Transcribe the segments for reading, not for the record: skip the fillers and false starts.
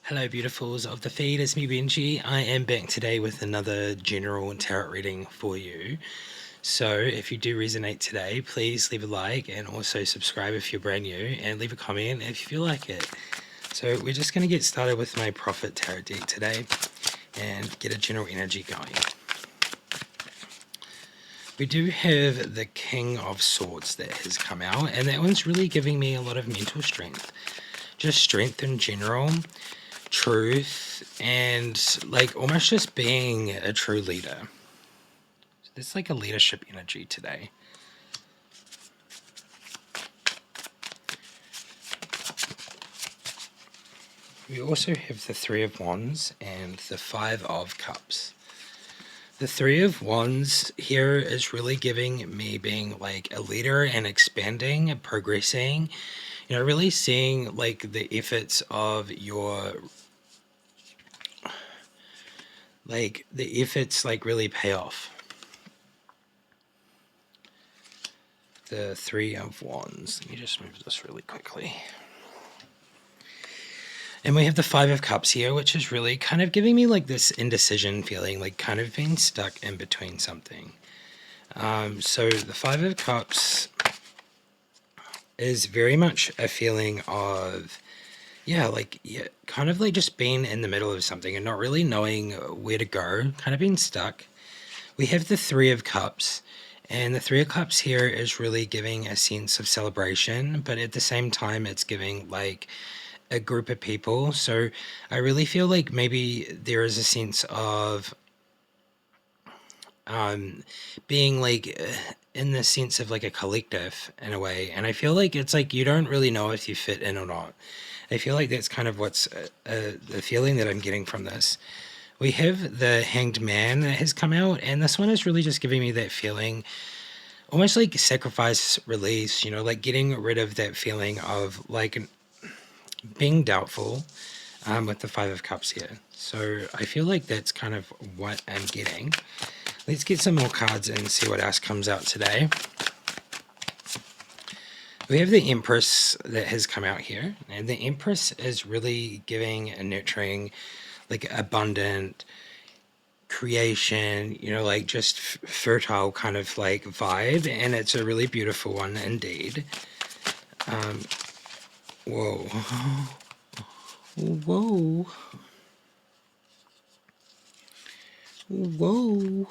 Hello, beautifuls of the feed. It's me, Benji. I am back today with another general tarot reading for you. So, if you do resonate today, please leave a like and also subscribe if you're brand new, and leave a comment if you feel like it. So, we're just going to get started with my Prophet Tarot deck today and get a general energy going. We do have the King of Swords that has come out, and that one's really giving me a lot of mental strength. Just strength in general, truth, and like almost just being a true leader. So there's like a leadership energy today. We also have the Three of Wands and the Five of Cups. The Three of Wands here is really giving me being like a leader and expanding and progressing, really seeing like the efforts of your like really pay off. The Three of Wands. Let me just move this really quickly. And we have the Five of Cups here, which is really kind of giving me like this indecision feeling, like kind of being stuck in between something. So the Five of Cups is very much a feeling of, kind of like just being in the middle of something and not really knowing where to go, kind of being stuck. We have the Three of Cups, and the Three of Cups here is really giving a sense of celebration, but at the same time, it's giving like a group of people. So I really feel like maybe there is a sense of being like in the sense of like a collective in a way, and I feel like it's like you don't really know if you fit in or not. I feel like that's kind of what's the feeling that I'm getting from this. We have the Hanged Man that has come out, and this one is really just giving me that feeling, almost like sacrifice, release, like getting rid of that feeling of like being doubtful, with the Five of Cups here. So I feel like that's kind of what I'm getting. Let's get some more cards and see what else comes out today. We have the Empress that has come out here, and the Empress is really giving a nurturing, like abundant creation, like just fertile kind of like vibe, and it's a really beautiful one indeed. Whoa. Whoa. Whoa.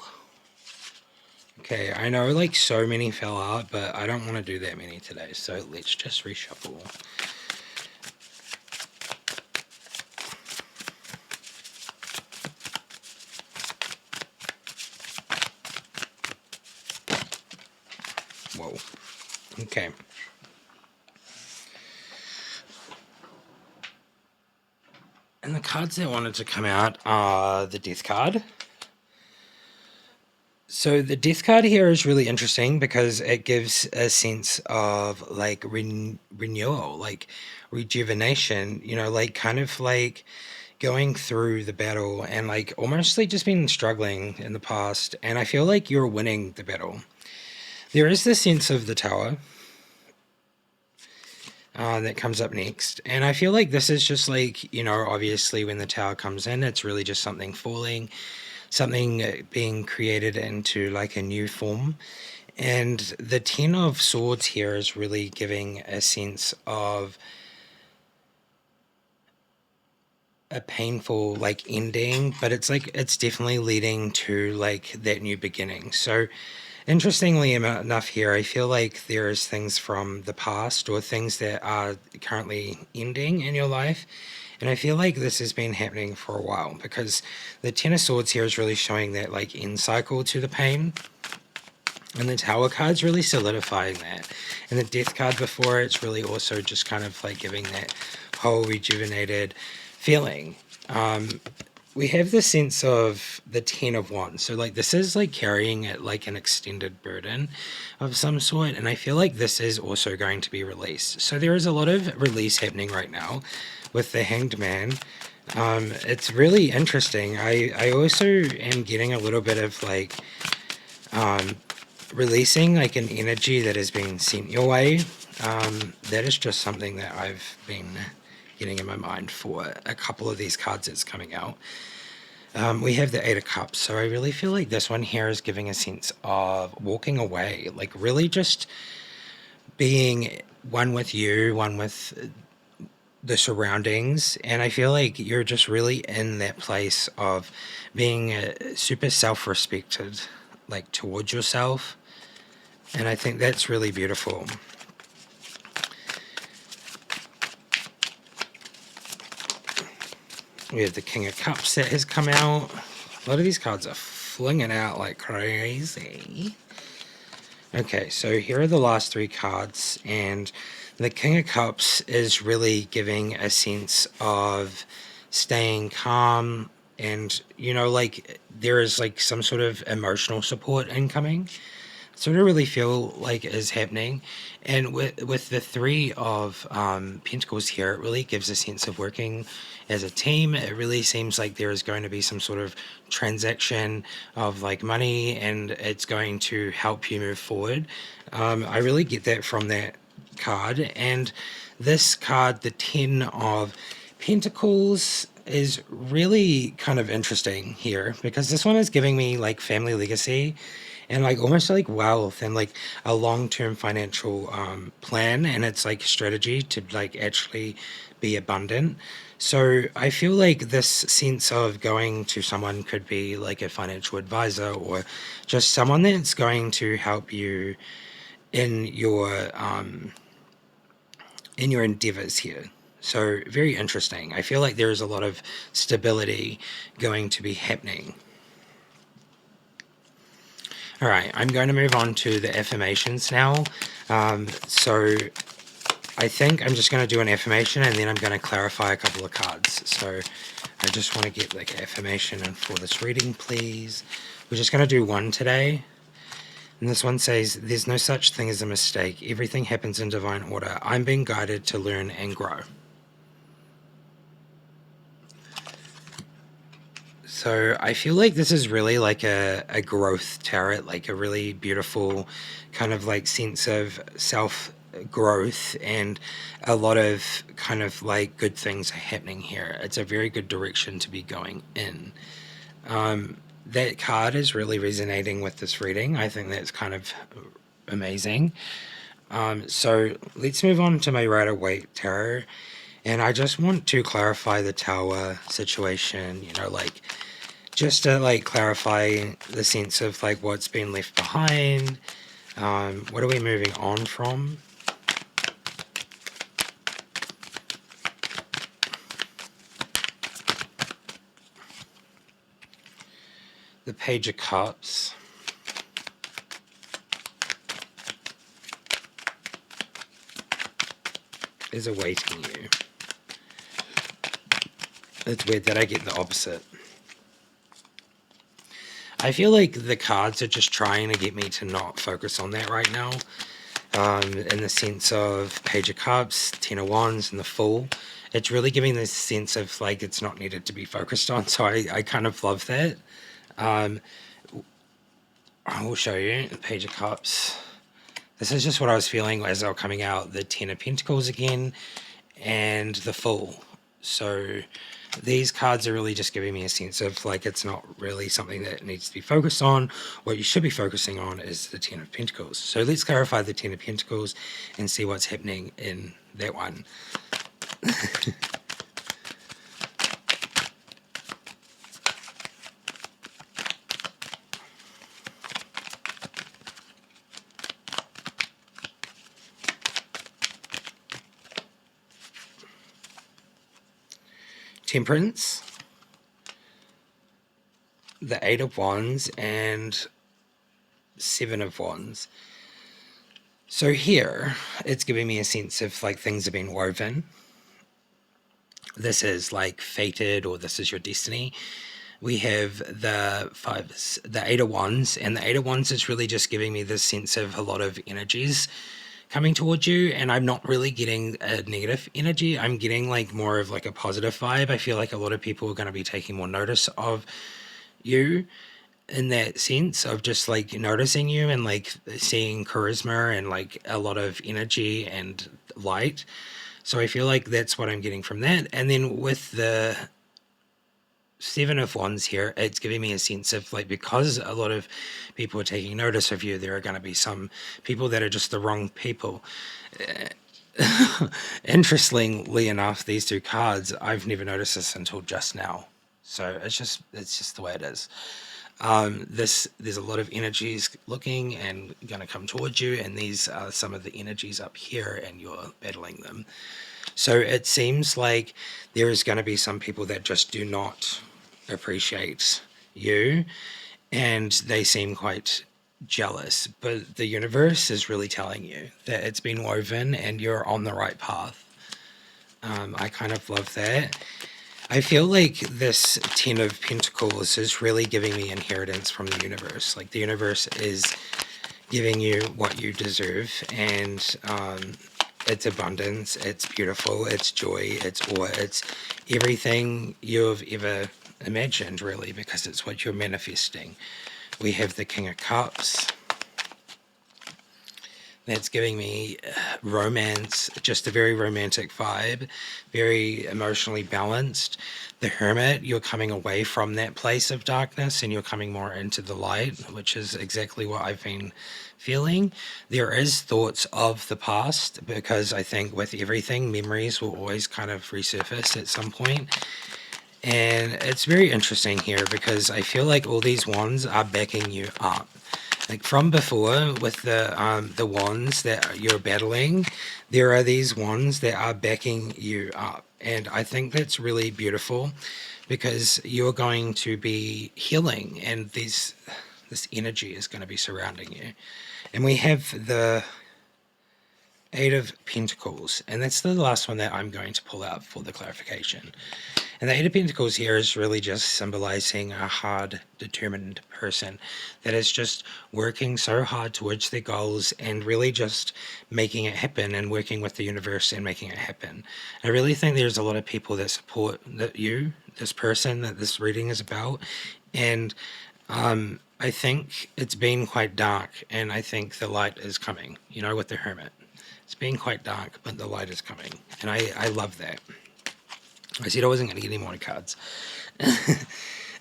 Okay, I know like so many fell out, but I don't want to do that many today, so let's just reshuffle. Whoa. Okay. And the cards that wanted to come out are the Death card. So the Death card here is really interesting because it gives a sense of like renewal, like rejuvenation, like kind of like going through the battle and like almost like just been struggling in the past. And I feel like you're winning the battle. There is this sense of the Tower that comes up next. And I feel like this is just like, obviously when the Tower comes in, it's really just something falling, something being created into like a new form. And the Ten of Swords here is really giving a sense of a painful like ending, but it's like it's definitely leading to like that new beginning. So interestingly enough here, I feel like there's things from the past or things that are currently ending in your life. And I feel like this has been happening for a while because the Ten of Swords here is really showing that like end cycle to the pain. And the Tower card's really solidifying that. And the Death card before it's really also just kind of like giving that whole rejuvenated feeling. We have the sense of the Ten of Wands. So like this is like carrying it like an extended burden of some sort. And I feel like this is also going to be released. So there is a lot of release happening right now with the Hanged Man. It's really interesting. I also am getting a little bit of like releasing like an energy that has been sent your way. That is just something that I've been getting in my mind for a couple of these cards that's coming out. We have the Eight of Cups, so I really feel like this one here is giving a sense of walking away, like really just being one with you, one with the surroundings. And I feel like you're just really in that place of being super self-respected, like towards yourself. And I think that's really beautiful. We have the King of Cups that has come out. A lot of these cards are flinging out like crazy. Okay, so here are the last three cards, and the King of Cups is really giving a sense of staying calm, and like there is like some sort of emotional support incoming. So what I really feel like is happening, and with the three of Pentacles here, it really gives a sense of working as a team. It really seems like there is going to be some sort of transaction of like money, and it's going to help you move forward. I really get that from that card, and this card, the Ten of Pentacles, is really kind of interesting here because this one is giving me like family legacy and like almost like wealth and like a long-term financial plan, and it's like strategy to like actually be abundant. So I feel like this sense of going to someone could be like a financial advisor or just someone that's going to help you in your endeavors here. So very interesting. I feel like there is a lot of stability going to be happening. All right, I'm going to move on to the affirmations now. So I think I'm just going to do an affirmation and then I'm going to clarify a couple of cards. So I just want to get like affirmation and for this reading, please. We're just going to do one today. And this one says, there's no such thing as a mistake. Everything happens in divine order. I'm being guided to learn and grow. So I feel like this is really like a growth tarot, like a really beautiful kind of like sense of self growth, and a lot of kind of like good things are happening here. It's a very good direction to be going in. That card is really resonating with this reading. I think that's kind of amazing. So let's move on to my Rider-Waite tarot. And I just want to clarify the Tower situation, like just to like clarify the sense of like what's been left behind. What are we moving on from? The Page of Cups. Is awaiting you. It's weird that I get the opposite. I feel like the cards are just trying to get me to not focus on that right now. In the sense of Page of Cups, Ten of Wands, and the Fool. It's really giving this sense of like it's not needed to be focused on. So I kind of love that. I will show you the Page of Cups. This is just what I was feeling as they were coming out. The Ten of Pentacles again, and the Fool. So these cards are really just giving me a sense of like it's not really something that needs to be focused on. What you should be focusing on is the Ten of Pentacles. So let's clarify the Ten of Pentacles and see what's happening in that one. Temperance, the Eight of Wands, and Seven of Wands. So here, it's giving me a sense of like things have been woven. This is like fated, or this is your destiny. We have the Eight of Wands, and the Eight of Wands is really just giving me this sense of a lot of energies coming towards you, and I'm not really getting a negative energy. I'm getting like more of like a positive vibe. I feel like a lot of people are going to be taking more notice of you in that sense of just like noticing you and like seeing charisma and like a lot of energy and light. So I feel like that's what I'm getting from that. And then with the Seven of Wands here, it's giving me a sense of like, because a lot of people are taking notice of you, there are going to be some people that are just the wrong people. Interestingly enough, these two cards, I've never noticed this until just now. So it's just the way it is. There's a lot of energies looking and going to come towards you, and these are some of the energies up here, and you're battling them. So it seems like there is going to be some people that just do not appreciate you, and they seem quite jealous, but the universe is really telling you that it's been woven and you're on the right path. I kind of love that. I feel like this Ten of Pentacles is really giving me inheritance from the universe. Like the universe is giving you what you deserve, and it's abundance, it's beautiful, it's joy, it's awe, it's everything you've ever imagined, really, because it's what you're manifesting. We have the King of Cups. That's giving me romance, just a very romantic vibe, very emotionally balanced. The Hermit, you're coming away from that place of darkness and you're coming more into the light, which is exactly what I've been feeling. There is thoughts of the past, because I think with everything, memories will always kind of resurface at some point. And it's very interesting here because I feel like all these wands are backing you up. Like from before, with the wands that you're battling, there are these wands that are backing you up. And I think that's really beautiful, because you're going to be healing, and this energy is going to be surrounding you. And we have the Eight of Pentacles, and that's the last one that I'm going to pull out for the clarification. And the Eight of Pentacles here is really just symbolizing a hard, determined person that is just working so hard towards their goals and really just making it happen, and working with the universe and making it happen. I really think there's a lot of people that support this person that this reading is about. And I think it's been quite dark, and I think the light is coming, with the Hermit. It's been quite dark, but the light is coming. And I love that. I said I wasn't going to get any more cards.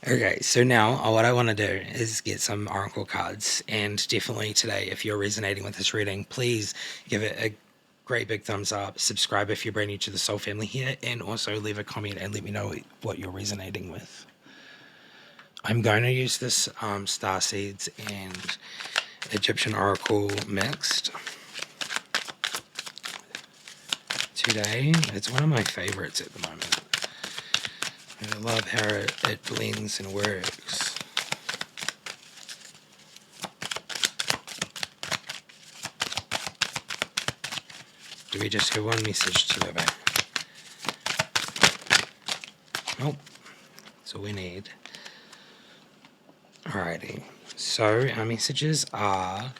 Okay, so now what I want to do is get some oracle cards. And definitely today, if you're resonating with this reading, please give it a great big thumbs up. Subscribe if you're brand new to the Soul Family here. And also leave a comment and let me know what you're resonating with. I'm going to use this Star Seeds and Egyptian Oracle mixed today. It's one of my favorites at the moment. I love how it blends and works. Do we just have one message to go back? Nope. That's all we need. Alrighty. So our messages are: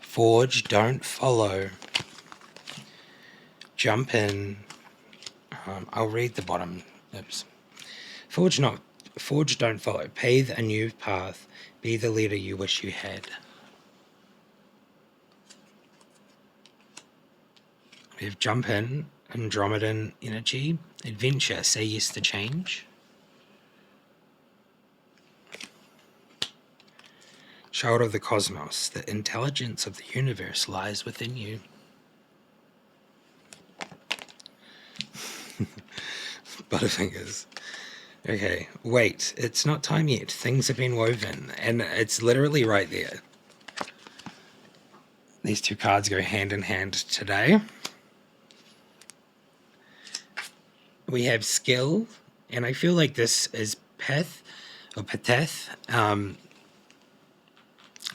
forge, don't follow. Jump in. I'll read the bottom. Oops. Forge, don't follow. Pave a new path. Be the leader you wish you had. We have jump in, Andromedan energy. Adventure, say yes to change. Child of the cosmos, the intelligence of the universe lies within you. Butterfingers. Okay, wait, it's not time yet. Things have been woven, and it's literally right there. These two cards go hand in hand today. We have skill, and I feel like this is Peth, or Peteth.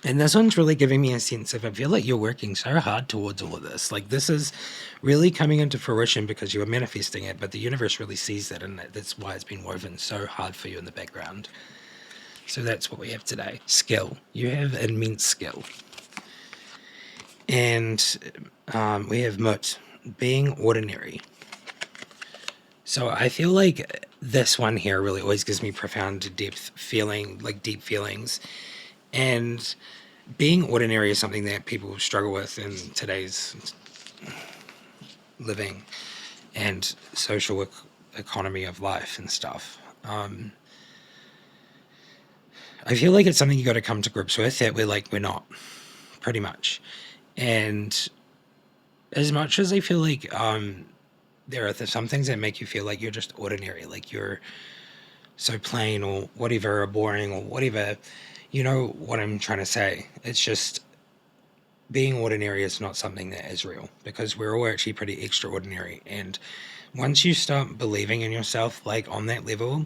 And this one's really giving me a sense of, I feel like you're working so hard towards all of this. Like this is really coming into fruition because you are manifesting it, but the universe really sees that, and that's why it's been woven so hard for you in the background. So that's what we have today. Skill. You have immense skill. And we have Mut, being ordinary. So I feel like this one here really always gives me profound deep feelings. And being ordinary is something that people struggle with in today's living and social economy of life and stuff. I feel like it's something you got to come to grips with, that we're not, pretty much. And as much as I feel like there are some things that make you feel like you're just ordinary, like you're so plain or whatever, or boring or whatever, you know what I'm trying to say. It's just being ordinary is not something that is real, because we're all actually pretty extraordinary. And once you start believing in yourself, like on that level,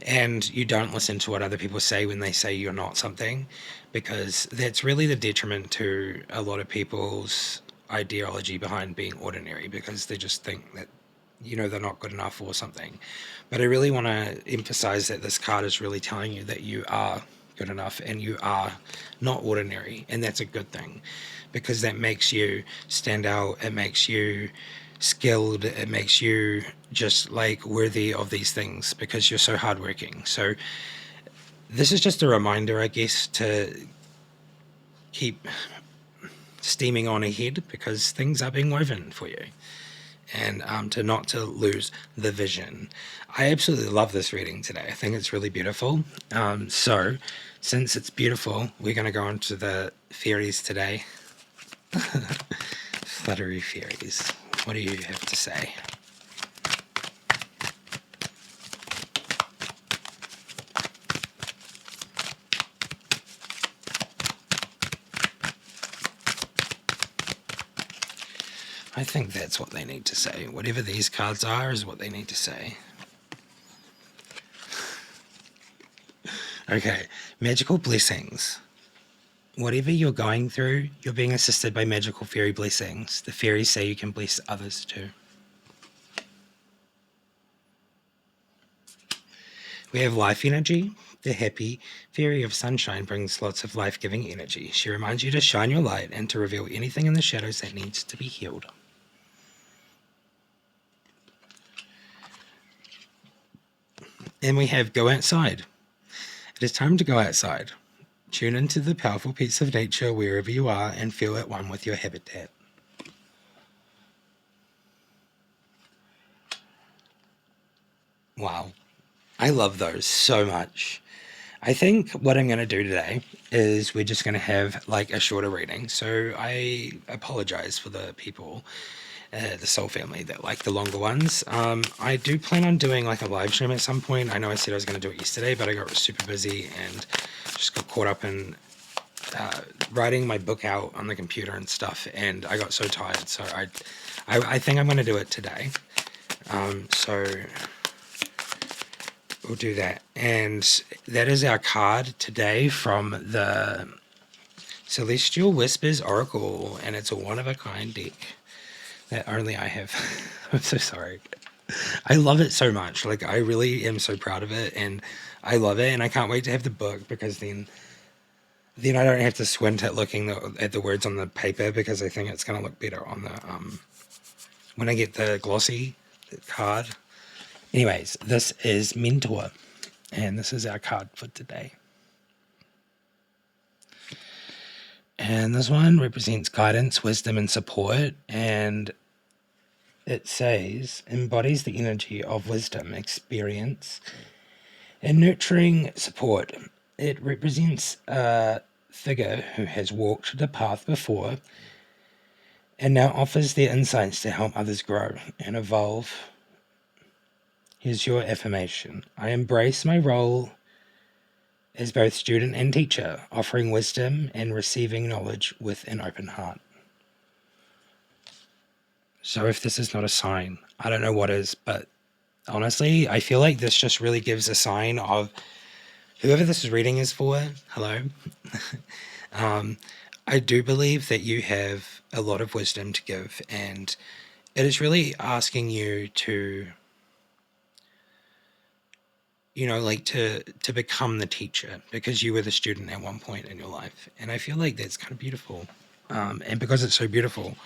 and you don't listen to what other people say when they say you're not something, because that's really the detriment to a lot of people's ideology behind being ordinary, because they just think that, they're not good enough or something. But I really want to emphasize that this card is really telling you that you are good enough and you are not ordinary, and that's a good thing, because that makes you stand out. It makes you skilled. It makes you just like worthy of these things, because you're so hardworking. So this is just a reminder, I guess, to keep steaming on ahead, because things are being woven for you, and to lose the vision. I absolutely love this reading today. I think it's really beautiful. So since it's beautiful, we're going to go on to the fairies today. Fluttery fairies, what do you have to say? I think that's what they need to say. Whatever these cards are is what they need to say. Okay, magical blessings. Whatever you're going through, you're being assisted by magical fairy blessings. The fairies say you can bless others too. We have life energy. The happy fairy of sunshine brings lots of life-giving energy. She reminds you to shine your light and to reveal anything in the shadows that needs to be healed. And we have go outside. It is time to go outside. Tune into the powerful peace of nature wherever you are and feel at one with your habitat. Wow. I love those so much. I think what I'm going to do today is we're just going to have like a shorter reading. So I apologize for the people, the Soul family, that like the longer ones. I do plan on doing like a live stream at some point. I know I said I was going to do it yesterday, but I got super busy and just got caught up in writing my book out on the computer and stuff, and I got so tired. So I think I'm going to do it today. So we'll do that. And that is our card today from the Celestial Whispers Oracle, and it's a one-of-a-kind deck that only I have. I'm so sorry. I love it so much. Like, I really am so proud of it, and I love it, and I can't wait to have the book, because then I don't have to squint at looking at the words on the paper, because I think it's going to look better on the when I get the glossy card. Anyways, this is Mentor, and this is our card for today. And this one represents guidance, wisdom, and support, and it says, embodies the energy of wisdom, experience, and nurturing support. It represents a figure who has walked the path before and now offers their insights to help others grow and evolve. Here's your affirmation. I embrace my role as both student and teacher, offering wisdom and receiving knowledge with an open heart. So if this is not a sign, I don't know what is, but honestly, I feel like this just really gives a sign of whoever this reading is for. Hello. I do believe that you have a lot of wisdom to give, and it is really asking you to, to become the teacher, because you were the student at one point in your life. And I feel like that's kind of beautiful. And because it's so beautiful,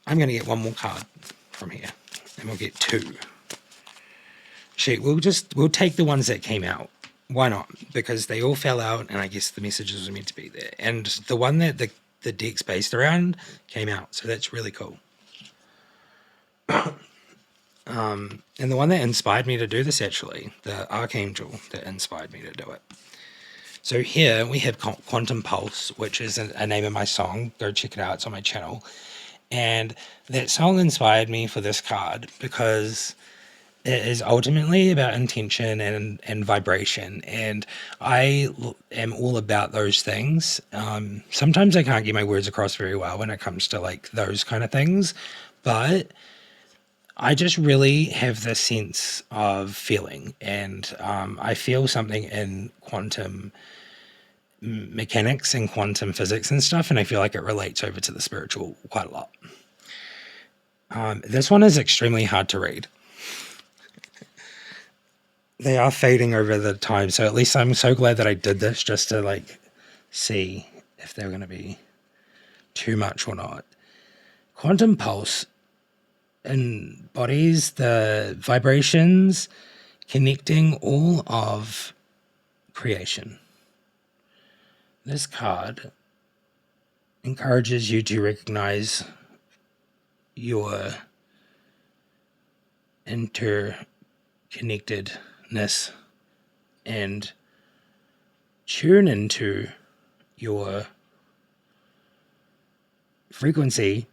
I'm going to get one more card from here, and we'll get two. We'll take the ones that came out. Why not? Because they all fell out, and I guess the messages were meant to be there. And the one that the deck's based around came out, so that's really cool. And the one that inspired me to do this, actually, the archangel that inspired me to do it. So here we have Quantum Pulse, which is a name of my song. Go check it out. It's on my channel. And that song inspired me for this card because it is ultimately about intention and vibration. And I am all about those things. Sometimes I can't get my words across very well when it comes to like those kind of things, but I just really have this sense of feeling, and I feel something in quantum mechanics and quantum physics and stuff, and I feel like it relates over to the spiritual quite a lot. This one is extremely hard to read. They are fading over the time, so at least I'm so glad that I did this just to like see if they're going to be too much or not. Quantum Pulse embodies the vibrations connecting all of creation. This card encourages you to recognize your interconnectedness and tune into your frequency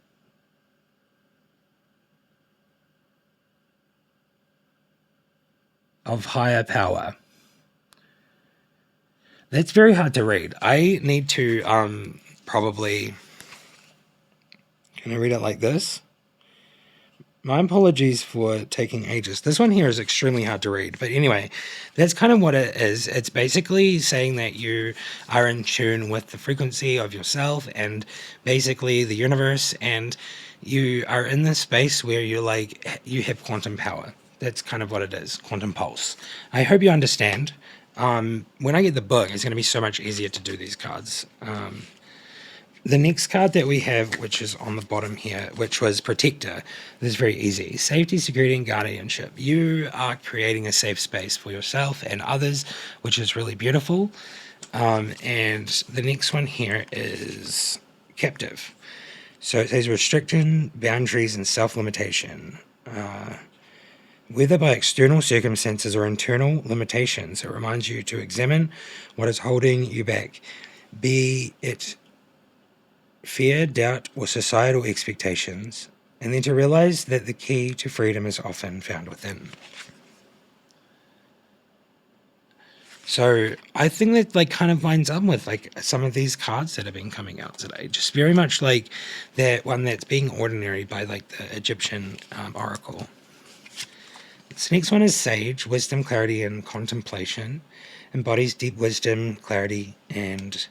of higher power. That's very hard to read. I need to probably... Can I read it like this? My apologies for taking ages. This one here is extremely hard to read. But anyway, that's kind of what it is. It's basically saying that you are in tune with the frequency of yourself and basically the universe, and you are in this space where you're like, you have quantum power. That's kind of what it is, Quantum Pulse. I hope you understand. When I get the book, it's going to be so much easier to do these cards. The next card that we have, which is on the bottom here, which was Protector, this is very easy. Safety, security, and guardianship. You are creating a safe space for yourself and others, which is really beautiful. And the next one here is Captive. So it says restriction, boundaries, and self-limitation. Whether by external circumstances or internal limitations, it reminds you to examine what is holding you back, be it fear, doubt, or societal expectations, and then to realize that the key to freedom is often found within. So I think that like kind of lines up with like some of these cards that have been coming out today. Just very much like that one that's being ordinary by like the Egyptian oracle. This next one is Sage, wisdom, clarity, and contemplation. Embodies deep wisdom, clarity, and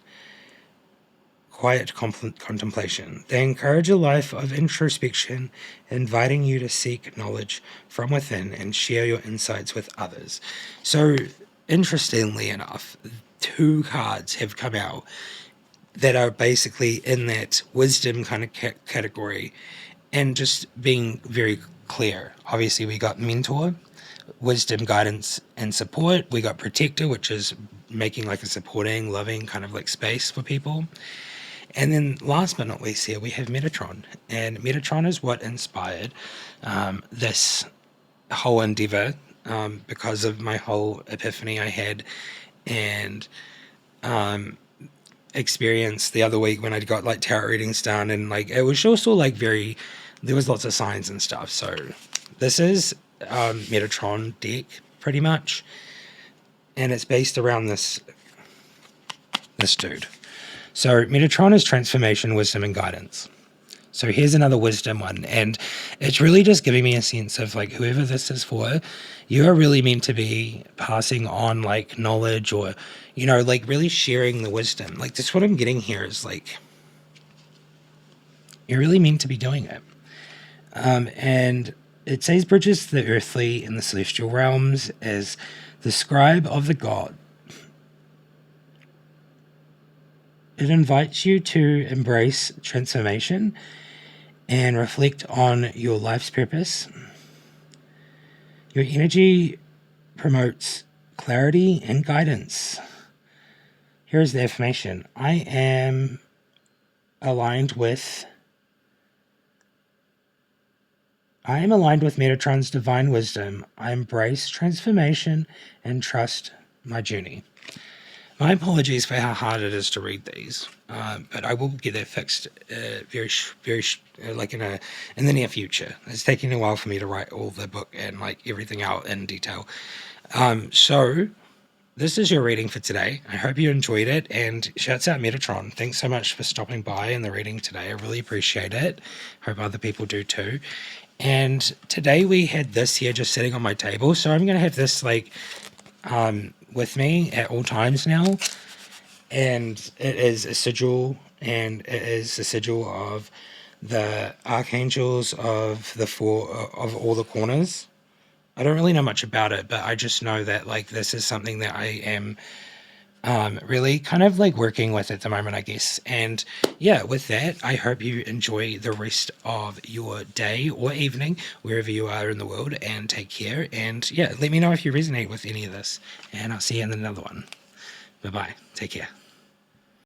quiet contemplation. They encourage a life of introspection, inviting you to seek knowledge from within and share your insights with others. So, interestingly enough, 2 cards have come out that are basically in that wisdom kind of category and just being very clear. Obviously, we got Mentor, wisdom, guidance, and support. We got Protector, which is making like a supporting, loving kind of like space for people. And then last but not least here, we have Metatron. And Metatron is what inspired this whole endeavor because of my whole epiphany I had and experience the other week when I got like tarot readings done. And like it was also like very, there was lots of signs and stuff. So this is Metatron deck pretty much. And it's based around this dude. So Metatron is transformation, wisdom, and guidance. So here's another wisdom one. And it's really just giving me a sense of like whoever this is for, you are really meant to be passing on like knowledge or, you know, like really sharing the wisdom. Like that's what I'm getting here is like, you're really meant to be doing it. And it says bridges the earthly and the celestial realms as the scribe of the god. It invites you to embrace transformation and reflect on your life's purpose. Your energy promotes clarity and guidance. Here's the affirmation. I am aligned with I am aligned with Metatron's divine wisdom. I embrace transformation and trust my journey. My apologies for how hard it is to read these, but I will get that fixed like in the near future. It's taking a while for me to write all the book and like everything out in detail. So this is your reading for today. I hope you enjoyed it, and shouts out Metatron. Thanks so much for stopping by in the reading today. I really appreciate it. Hope other people do too. And today we had this here just sitting on my table, so I'm going to have this like with me at all times now. And it is a sigil, and it is a sigil of the archangels of the four of all the corners. I don't really know much about it, but I just know that like this is something that I am really kind of like working with at the moment, I guess. And yeah, with that, I hope you enjoy the rest of your day or evening, wherever you are in the world, and take care. And yeah, let me know if you resonate with any of this, and I'll see you in another one. Bye bye. Take care.